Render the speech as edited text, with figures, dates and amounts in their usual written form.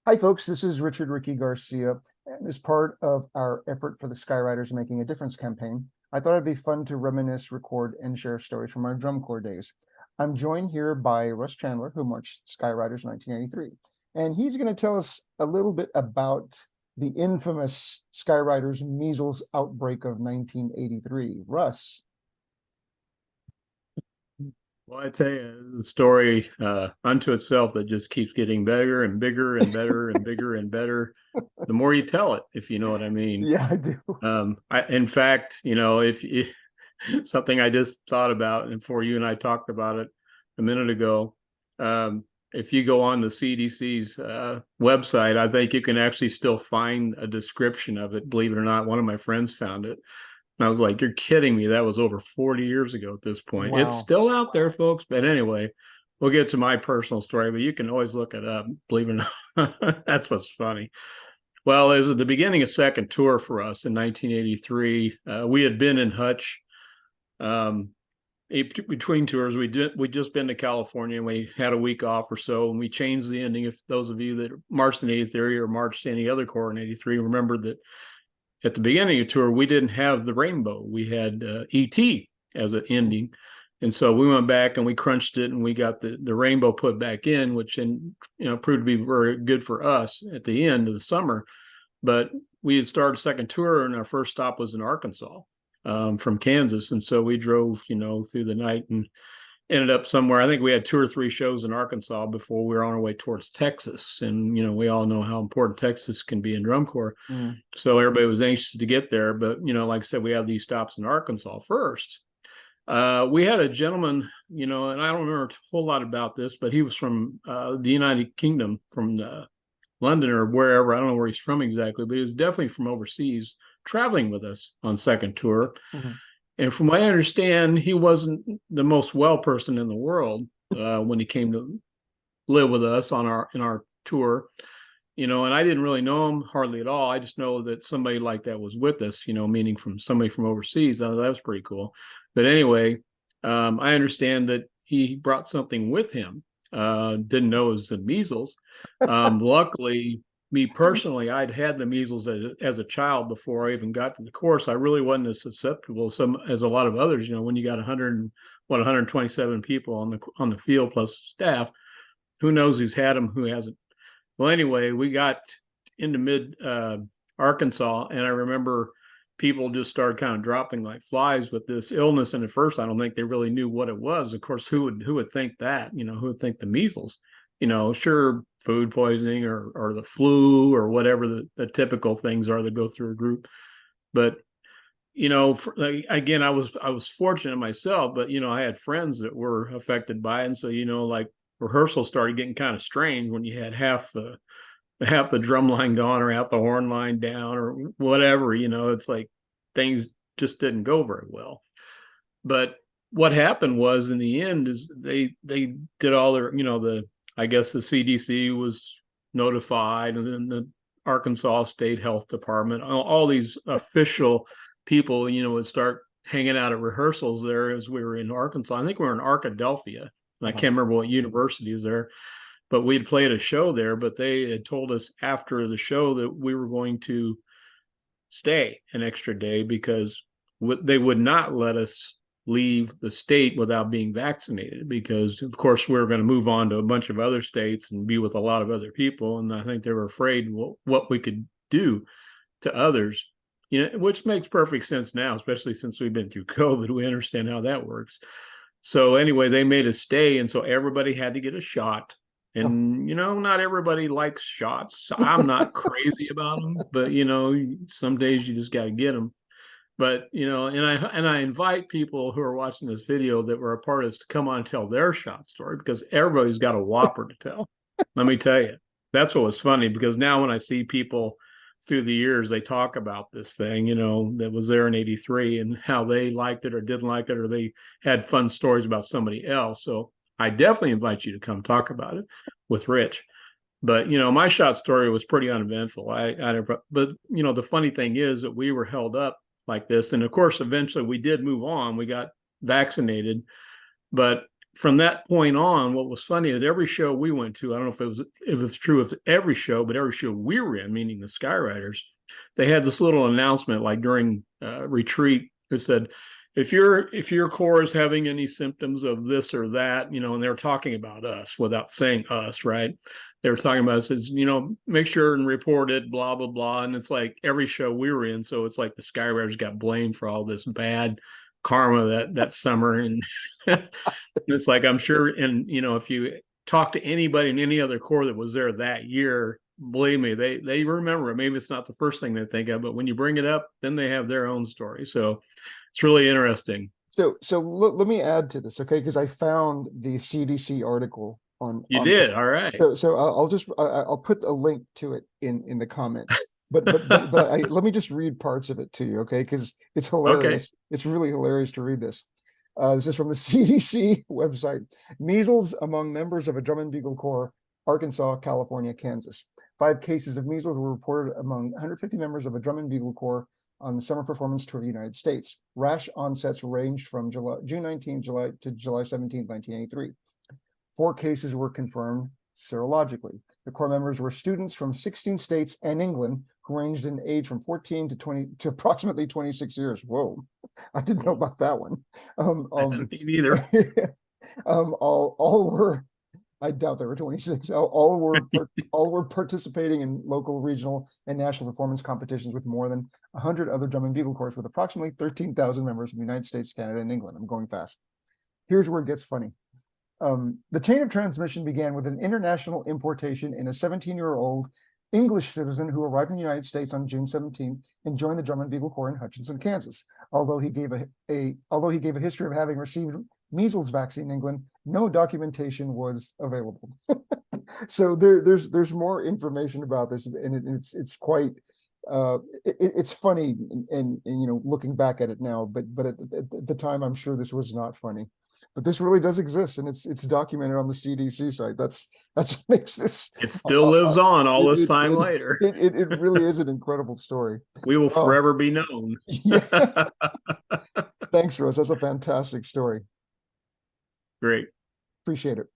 Hi, folks. This is Richard Ricky Garcia. And as part of our effort for the Skyryders Making a Difference campaign, I thought it'd be fun to reminisce, record, and share stories from our drum corps days. I'm joined here by Russ Chandler, who marched Skyryders 1983. And he's going to tell us a little bit about the infamous Skyryders Measles Outbreak of 1983. Russ. Well, I tell you, the story unto itself that just keeps getting bigger and bigger and better and bigger and better. The more you tell it, if you know what I mean. Yeah, I do. In fact, if something I just thought about, and before you and I talked about it a minute ago, if you go on the CDC's website, I think you can actually still find a description of it. Believe it or not, one of my friends found it. And I was like, you're kidding me. That was over 40 years ago at this point. It's Wow. still out there, folks. But anyway, we'll get to my personal story, but you can always look it up. Believe it or not. That's what's funny. Well, it was at the beginning of second tour for us in 1983. We had been in Hutch between tours. We'd just been to California and we had a week off or so, and we changed the ending. If those of you that marched in 83 or marched any other corps in 83 remember that at the beginning of the tour, we didn't have the rainbow. We had ET as an ending. And so we went back and we crunched it and we got the rainbow put back in, which proved to be very good for us at the end of the summer. But we had started second tour and our first stop was in Arkansas from Kansas. And so we drove, through the night and ended up somewhere. I think we had 2 or 3 shows in Arkansas before we were on our way towards Texas. And, we all know how important Texas can be in drum corps. Mm. So everybody was anxious to get there. But, like I said, we had these stops in Arkansas first. We had a gentleman, and I don't remember a whole lot about this, but he was from the United Kingdom, from London or wherever. I don't know where he's from exactly, but he was definitely from overseas, traveling with us on second tour. Mm-hmm. And from what I understand, he wasn't the most well person in the world when he came to live with us in our tour. And I didn't really know him hardly at all. I just know that somebody like that was with us, meaning from somebody from overseas. That was pretty cool. But anyway, I understand that he brought something with him. Didn't know it was the measles. Luckily, me personally, I'd had the measles as a child before I even got to the course. I really wasn't as susceptible as a lot of others. When you got 127 people on the field plus staff, who knows who's had them, who hasn't. Well, anyway, we got into mid Arkansas, and I remember people just started kind of dropping like flies with this illness. And at first, I don't think they really knew what it was. Of course, who would think that? Who would think the measles? Sure, food poisoning or the flu or whatever the typical things are that go through a group. But again, I was fortunate myself, but I had friends that were affected by it, and so like rehearsal started getting kind of strange when you had half the drum line gone or half the horn line down or whatever. It's like things just didn't go very well. But what happened was, in the end, is they did all their I guess the CDC was notified, and then the Arkansas State Health Department, all these official people, would start hanging out at rehearsals there as we were in Arkansas. I think we were in Arkadelphia. I can't remember what university is there, but we'd played a show there. But they had told us after the show that we were going to stay an extra day because they would not let us leave the state without being vaccinated, because of course we were going to move on to a bunch of other states and be with a lot of other people. And I think they were afraid what we could do to others, which makes perfect sense now, especially since we've been through COVID. We understand how that works. So anyway, they made us stay. And so everybody had to get a shot. And, not everybody likes shots. I'm not crazy about them, but, some days you just got to get them. But, and I invite people who are watching this video that were a part of this to come on and tell their shot story, because everybody's got a whopper to tell. Let me tell you, that's what was funny, because now when I see people through the years, they talk about this thing, that was there in 83 and how they liked it or didn't like it, or they had fun stories about somebody else. So I definitely invite you to come talk about it with Rich. But, my shot story was pretty uneventful. But, the funny thing is that we were held up like this. And of course, eventually we did move on. We got vaccinated. But from that point on, what was funny is every show we went to, I don't know if it's true of every show, but every show we were in, meaning the Skywriters, they had this little announcement like during retreat that said, if your corps is having any symptoms of this or that, and they were talking about us without saying us, right? They were talking about us as, make sure and report it, blah, blah, blah. And it's like every show we were in. So it's like the Skywriters got blamed for all this bad karma that summer. And it's like, I'm sure. And, if you talk to anybody in any other corps that was there that year, believe me, they remember it. Maybe it's not the first thing they think of, but when you bring it up, then they have their own story. So it's really interesting. So let me add to this, okay? Because I found the CDC article on. You on did, this. all right. So I'll put a link to it in the comments. But let me just read parts of it to you, okay? Because it's hilarious. Okay. It's really hilarious to read this. This is from the CDC website. Measles among members of a Drum and Bugle Corps, Arkansas, California, Kansas. 5 cases of measles were reported among 150 members of a Drum and Bugle Corps on the summer performance tour of the United States. Rash onsets ranged from June 19, July to July 17, 1983. 4 cases were confirmed serologically. The Corps members were students from 16 states and England who ranged in age from 14 to approximately 26 years. Whoa, I didn't know about that one. Me neither. All were, I doubt they were 26. All were participating in local, regional, and national performance competitions with more than 100 other drum and bugle corps with approximately 13,000 members from the United States, Canada, and England. I'm going fast. Here's where it gets funny. The chain of transmission began with an international importation in a 17-year-old English citizen who arrived in the United States on June 17th and joined the Drum and Bugle Corps in Hutchinson, Kansas. Although he gave a history of having received measles vaccine in England, no documentation was available. So there's more information about this, and it's quite it's funny and looking back at it now, but at the time I'm sure this was not funny. But this really does exist, and it's documented on the CDC site. That's what makes this. It still lives on all this time later. It really is an incredible story. We will forever be known. Yeah. Thanks, Rose. That's a fantastic story. Great. Appreciate it.